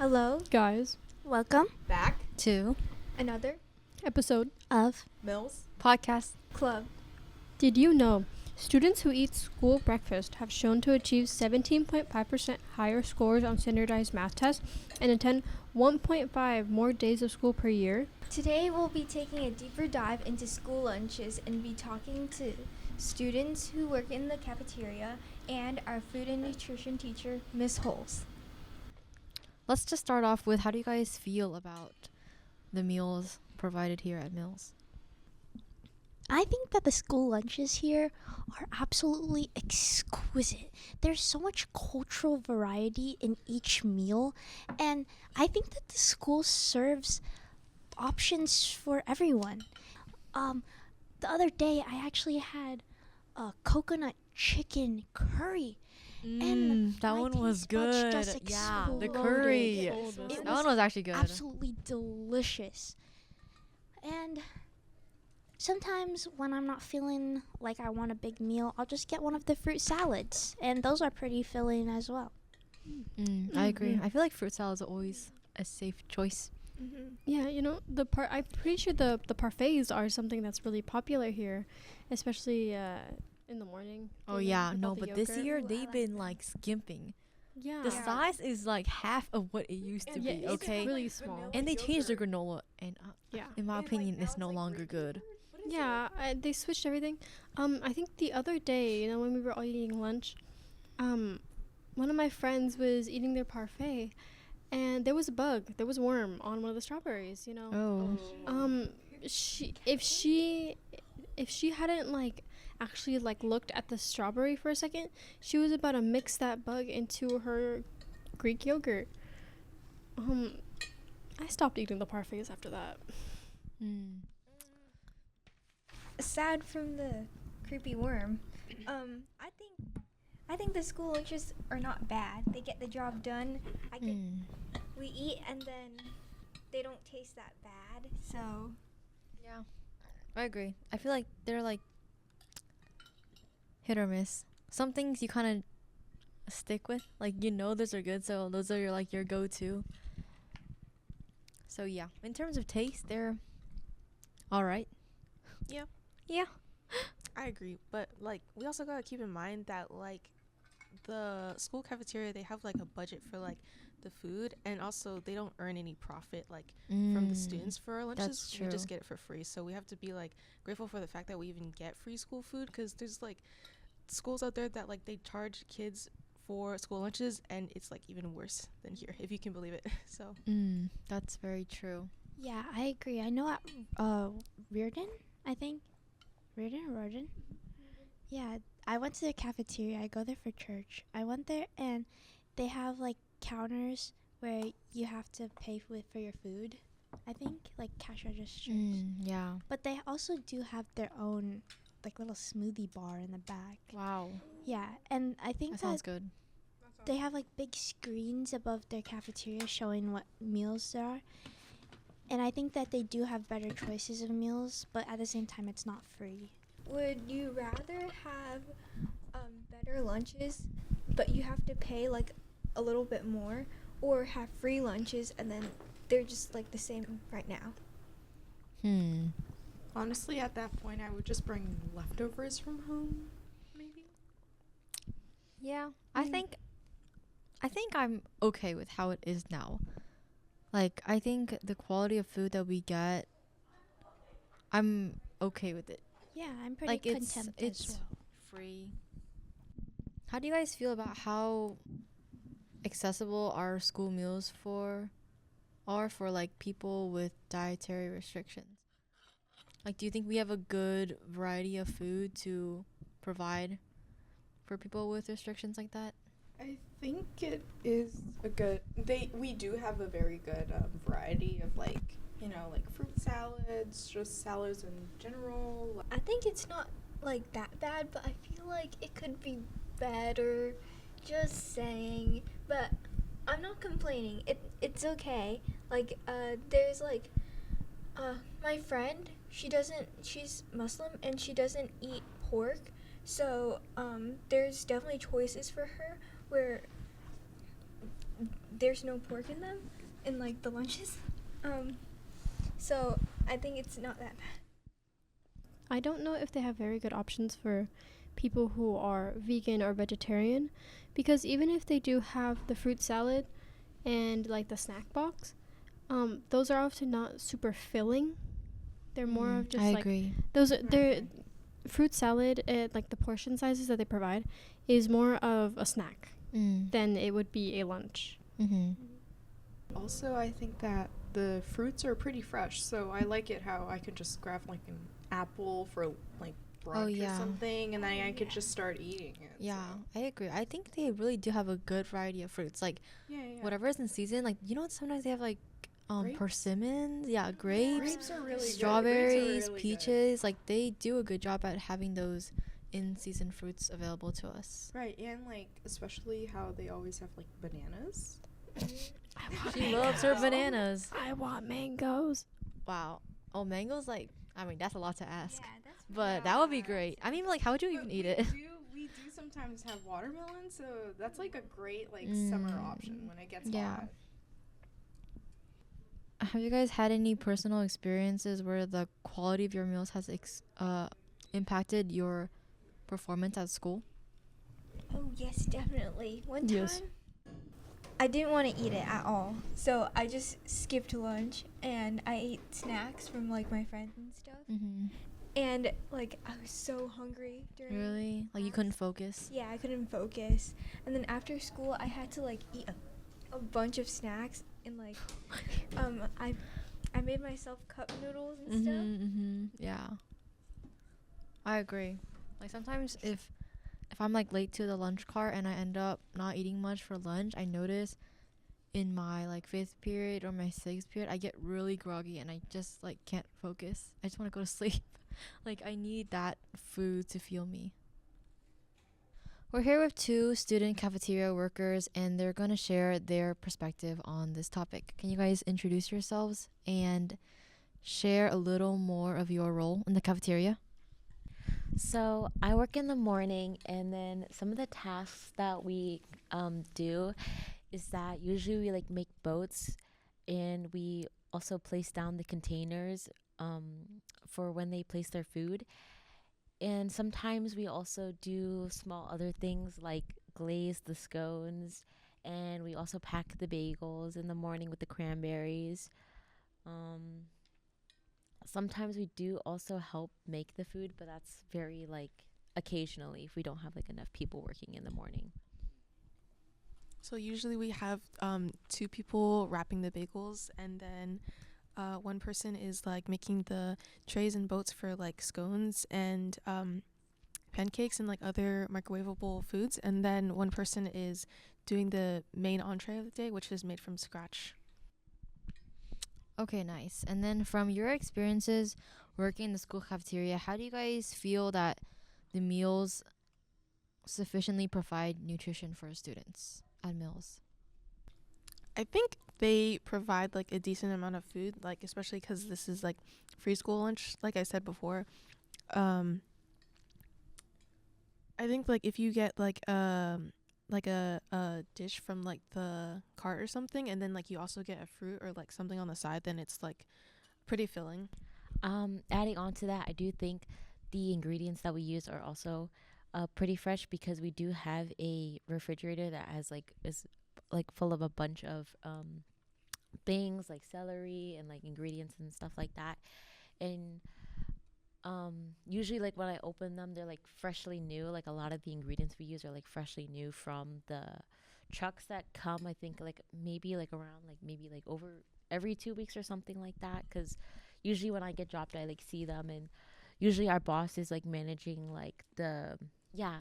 Hello, Guys, welcome Back to another episode. of Mills. podcast. Club. Did you know students who eat school breakfast have shown to achieve 17.5% higher scores on standardized math tests and attend 1.5 more days of school per year? Today we'll be taking a deeper dive into school lunches and be talking to students who work in the cafeteria and our food and nutrition teacher, Miss Holes. Let's just start off with, how do you guys feel about the meals provided here at Mills? I think that the school lunches here are absolutely exquisite. There's so much cultural variety in each meal, and I think that the school serves options for everyone. The other day I actually had a coconut chicken curry. And that my one was taste buds good. just Yeah, the exploded. curry. It That was one was actually good. absolutely delicious. And sometimes when I'm not feeling like I want a big meal, I'll just get one of the fruit salads, and those are pretty filling as well. I agree. I feel like fruit salad is always a safe choice. Yeah, you know, I'm pretty sure the parfaits are something that's really popular here, especially in the morning. Oh you know, yeah, with no, all the but this yogurt. year Ooh, I they've like been that. like skimping. Yeah. The size is like half of what it used to Yeah, be. it's Okay, really small. and they changed their granola, and Yeah. in my opinion, it's no longer good. Yeah, they switched everything. I think the other day, you know, when we were all eating lunch, one of my friends was eating their parfait, and there was a bug. There was a worm on one of the strawberries. You know. Oh. If she hadn't actually looked at the strawberry for a second, she was about to mix that bug into her Greek yogurt. I stopped eating the parfaits after that. Aside from the creepy worm, I think the school lunches are not bad. They get the job done. We eat and then they don't taste that bad. So Yeah, I agree. I feel like they're like hit or miss. Some things you kind of stick with, like those are good, so those are your go-to. So yeah, in terms of taste, they're all right. Yeah. Yeah. I agree, but we also gotta keep in mind that the school cafeteria, they have a budget for the food, and also they don't earn any profit from the students for our lunches. That's We just true. get it for free, so we have to be grateful for the fact that we even get free school food, because there's schools out there that they charge kids for school lunches, and it's even worse than here, if you can believe it. So That's very true. Yeah, I agree. I know at Reardon, I think. Reardon or Reardon? Yeah, I went to the cafeteria. I go there for church. I went there and they have counters where you have to pay for your food. I think cash registers. Yeah. But they also do have their own little smoothie bar in the back. Wow. Yeah, and I think That that sounds good. they have big screens above their cafeteria showing what meals there are. And I think that they do have better choices of meals, but at the same time, it's not free. would you rather have better lunches, but you have to pay a little bit more, or have free lunches and then they're just the same right now? Honestly, at that point, I would just bring leftovers from home, maybe. Yeah, I think I'm okay with how it is now. I think the quality of food that we get, I'm okay with it. Yeah, I'm pretty content it's as well. free. How do you guys feel about how accessible our school meals are for people with dietary restrictions? Do you think we have a good variety of food to provide for people with restrictions like that? I think it is we do have a very good variety of fruit salads, just salads in general. I think it's not that bad, but I feel it could be better. Just saying. But I'm not complaining. It's okay. There's my friend, she's Muslim and she doesn't eat pork. So there's definitely choices for her where there's no pork in them, in like the lunches. So I think it's not that bad. I don't know if they have very good options for people who are vegan or vegetarian, because even if they do have the fruit salad and like the snack box, those are often not super filling. They're more of just I like agree. those are their fruit salad, like the portion sizes that they provide is more of a snack than it would be a lunch. Also, I think that the fruits are pretty fresh, so I like it how I could just grab like an apple for like brunch yeah. or something, and then I could just start eating it. Yeah, so. I agree. I think they really do have a good variety of fruits. Like Yeah. whatever is in season. Like sometimes they have like Grapes? persimmons. Yeah, grapes. Grapes are really Strawberries, good. Grapes are really peaches, like they do a good job at having those in season fruits available to us. Good. Right, and like especially how they always have like bananas. She loves her bananas. I want mangoes. Wow. Oh, mangoes, like, I mean, that's a lot to ask. That's But that would be great. I mean, like, how would you even eat it? We do sometimes have watermelon, so that's like a great like summer option when it gets Yeah. hot. Have you guys had any personal experiences where the quality of your meals has impacted your performance at school? Oh yes, definitely. One Yes. time, I didn't want to eat it at all, so I just skipped lunch and I ate snacks from like my friends and stuff. Mm-hmm. And like I was so hungry during. Really? Like, you couldn't focus? Yeah, I couldn't focus. And then after school, I had to like eat a bunch of snacks and like I made myself cup noodles and stuff. Mm-hmm. Yeah. I agree. Like, sometimes if I'm like late to the lunch cart and I end up not eating much for lunch, I notice in my like 5th period or my 6th period I get really groggy and I just like can't focus. I just want to go to sleep. Like, I need that food to fuel me. We're here with 2 student cafeteria workers and they're going to share their perspective on this topic. Can you guys introduce yourselves and share a little more of your role in the cafeteria? So I work in the morning, and then some of the tasks that we do is that usually we like make boats, and we also place down the containers for when they place their food. And sometimes we also do small other things like glaze the scones, and we also pack the bagels in the morning with the cranberries. Sometimes we do also help make the food, but that's very like occasionally if we don't have like enough people working in the morning. So usually we have 2 people wrapping the bagels, and then one person is like making the trays and boats for like scones and pancakes and like other microwavable foods, and then one person is doing the main entree of the day, which is made from scratch. Okay, nice. And then from your experiences working in the school cafeteria, how do you guys feel that the meals sufficiently provide nutrition for students at meals? I think they provide like a decent amount of food, like especially because this is like free school lunch, like I said before. I think like if you get like a dish from like the cart or something, and then like you also get a fruit or like something on the side, then it's like pretty filling. Adding on to that, I do think the ingredients that we use are also pretty fresh, because we do have a refrigerator that has is full of a bunch of things like celery and like ingredients and stuff like that. And usually like when I open them, they're like freshly new. Like a lot of the ingredients we use are like freshly new from the trucks that come, I think like maybe like around like maybe like over every 2 weeks or something like that, because usually when I get dropped I like see them, and usually our boss is like managing like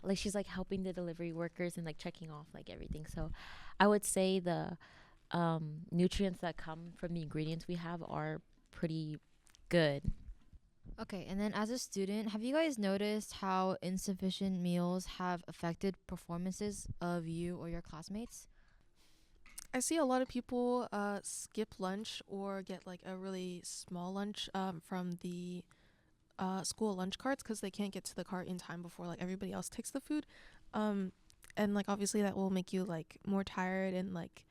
like she's like helping the delivery workers and like checking off like everything. So I would say the nutrients that come from the ingredients we have are pretty good. Okay, and then as a student, have you guys noticed how insufficient meals have affected performances of you or your classmates? I see a lot of people skip lunch or get like a really small lunch from the school lunch carts because they can't get to the cart in time before like everybody else takes the food. And like obviously that will make you like more tired and like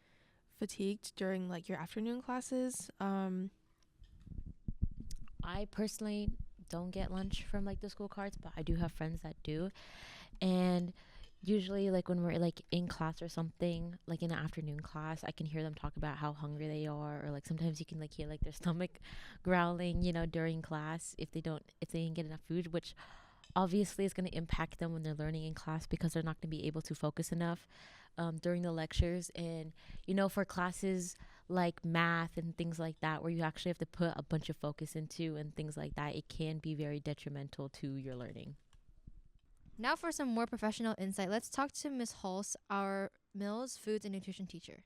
fatigued during like your afternoon classes? I personally don't get lunch from like the school carts, but I do have friends that do. And usually like when we're like in class or something, like in an afternoon class, I can hear them talk about how hungry they are, or like sometimes you can like hear like their stomach growling, during class if they didn't get enough food, which obviously is going to impact them when they're learning in class because they're not going to be able to focus enough during the lectures. And for classes like math and things like that, where you actually have to put a bunch of focus into and things like that, it can be very detrimental to your learning. Now for some more professional insight, let's talk to Ms. Hulse, our Mills Foods and Nutrition teacher.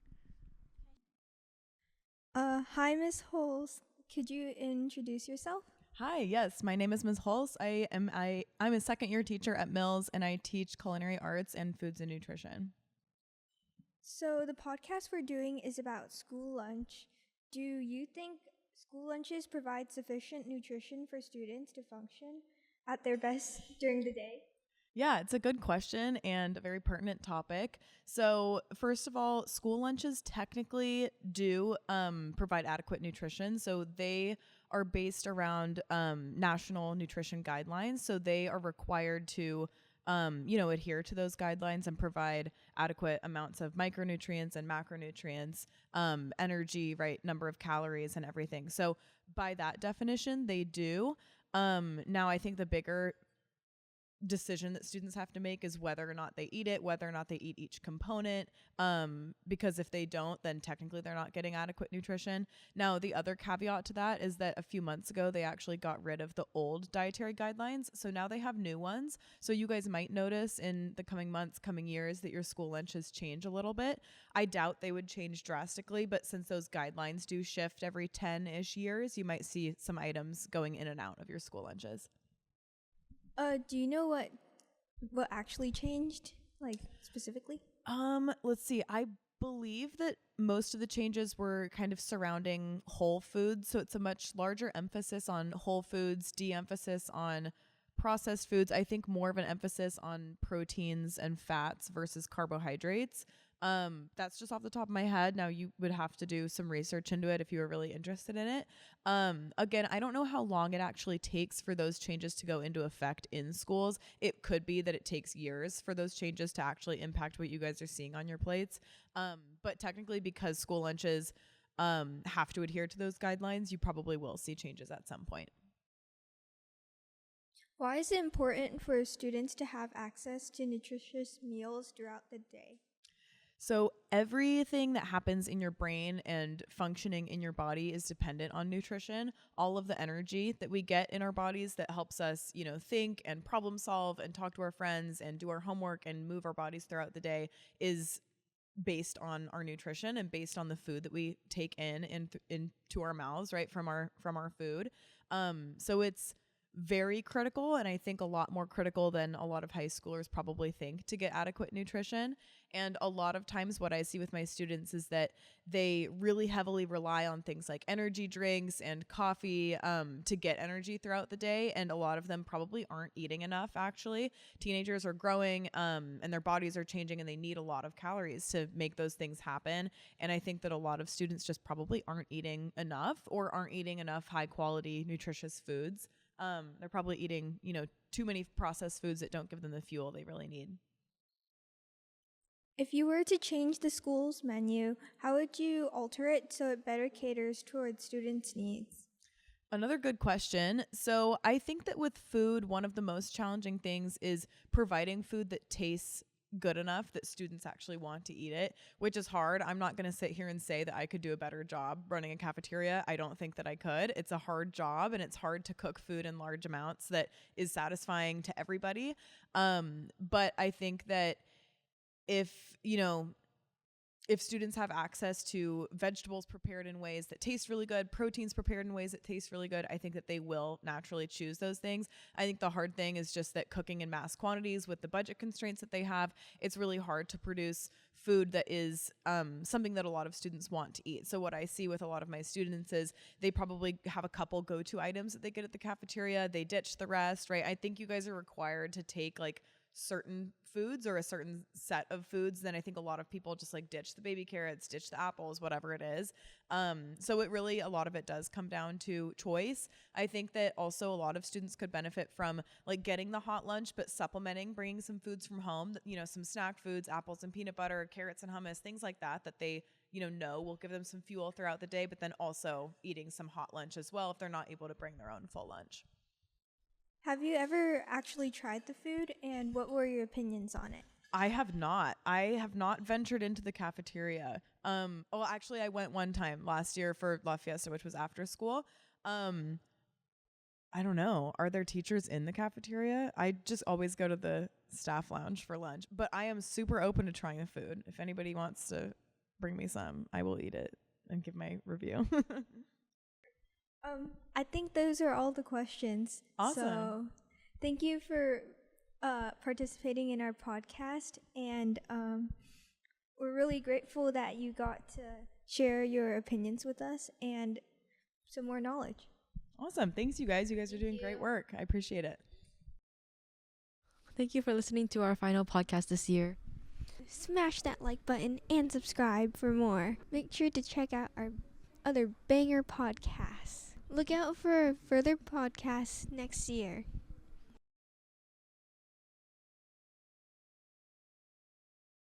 Hi, Miss Holes. Could you introduce yourself? Hi, yes, my name is Ms. Hulse. I'm a second year teacher at Mills, and I teach culinary arts and foods and nutrition. So the podcast we're doing is about school lunch. Do you think school lunches provide sufficient nutrition for students to function at their best during the day? Yeah, it's a good question and a very pertinent topic. So, first of all, school lunches technically do provide adequate nutrition. So, they are based around national nutrition guidelines. So, they are required to, adhere to those guidelines and provide adequate amounts of micronutrients and macronutrients, energy, right, number of calories and everything. So, by that definition, they do. Now, I think the bigger decision that students have to make is whether or not they eat it, whether or not they eat each component, because if they don't, then technically they're not getting adequate nutrition. Now, the other caveat to that is that a few months ago, they actually got rid of the old dietary guidelines. So now they have new ones. So you guys might notice in the coming months, coming years, that your school lunches change a little bit. I doubt they would change drastically, but since those guidelines do shift every 10-ish years, you might see some items going in and out of your school lunches. Do you know what actually changed, like specifically? Let's see. I believe that most of the changes were kind of surrounding whole foods. So it's a much larger emphasis on whole foods, de-emphasis on processed foods. I think more of an emphasis on proteins and fats versus carbohydrates. That's just off the top of my head. Now you would have to do some research into it if you were really interested in it. Again, I don't know how long it actually takes for those changes to go into effect in schools. It could be that it takes years for those changes to actually impact what you guys are seeing on your plates. But technically, because school lunches have to adhere to those guidelines, you probably will see changes at some point. Why is it important for students to have access to nutritious meals throughout the day? So everything that happens in your brain and functioning in your body is dependent on nutrition. All of the energy that we get in our bodies that helps us, think and problem solve and talk to our friends and do our homework and move our bodies throughout the day is based on our nutrition and based on the food that we take into our mouths, right, from our food. So it's very critical, and I think a lot more critical than a lot of high schoolers probably think, to get adequate nutrition. And a lot of times what I see with my students is that they really heavily rely on things like energy drinks and coffee to get energy throughout the day, and a lot of them probably aren't eating enough. Actually, teenagers are growing and their bodies are changing, and they need a lot of calories to make those things happen. And I think that a lot of students just probably aren't eating enough, or aren't eating enough high quality nutritious foods. They're probably eating, too many processed foods that don't give them the fuel they really need. If you were to change the school's menu, how would you alter it so it better caters towards students' needs? Another good question. So I think that with food, one of the most challenging things is providing food that tastes good enough that students actually want to eat it, which is hard. I'm not going to sit here and say that I could do a better job running a cafeteria. I don't think that I could. It's a hard job, and it's hard to cook food in large amounts that is satisfying to everybody. But I think that if students have access to vegetables prepared in ways that taste really good, proteins prepared in ways that taste really good, I think that they will naturally choose those things. I think the hard thing is just that cooking in mass quantities with the budget constraints that they have, it's really hard to produce food that is something that a lot of students want to eat. So what I see with a lot of my students is they probably have a couple go-to items that they get at the cafeteria. They ditch the rest, right? I think you guys are required to take like certain foods or a certain set of foods, then I think a lot of people just like ditch the baby carrots, ditch the apples, whatever it is. So it really, a lot of it does come down to choice. I think that also a lot of students could benefit from like getting the hot lunch, but supplementing, bringing some foods from home, you know, some snack foods, apples and peanut butter, carrots and hummus, things like that, that they, you know will give them some fuel throughout the day, but then also eating some hot lunch as well if they're not able to bring their own full lunch. Have you ever actually tried the food, and what were your opinions on it? I have not. I have not ventured into the cafeteria. Well, actually, I went one time last year for La Fiesta, which was after school. I don't know. Are there teachers in the cafeteria? I just always go to the staff lounge for lunch. But I am super open to trying the food. If anybody wants to bring me some, I will eat it and give my review. I think those are all the questions. Awesome. So thank you for participating in our podcast, and we're really grateful that you got to share your opinions with us and some more knowledge. Awesome. Thanks, you guys. You guys are doing great work. I appreciate it. Thank you for listening to our final podcast this year. Smash that like button and subscribe for more. Make sure to check out our other banger podcasts. Look out for further podcasts next year.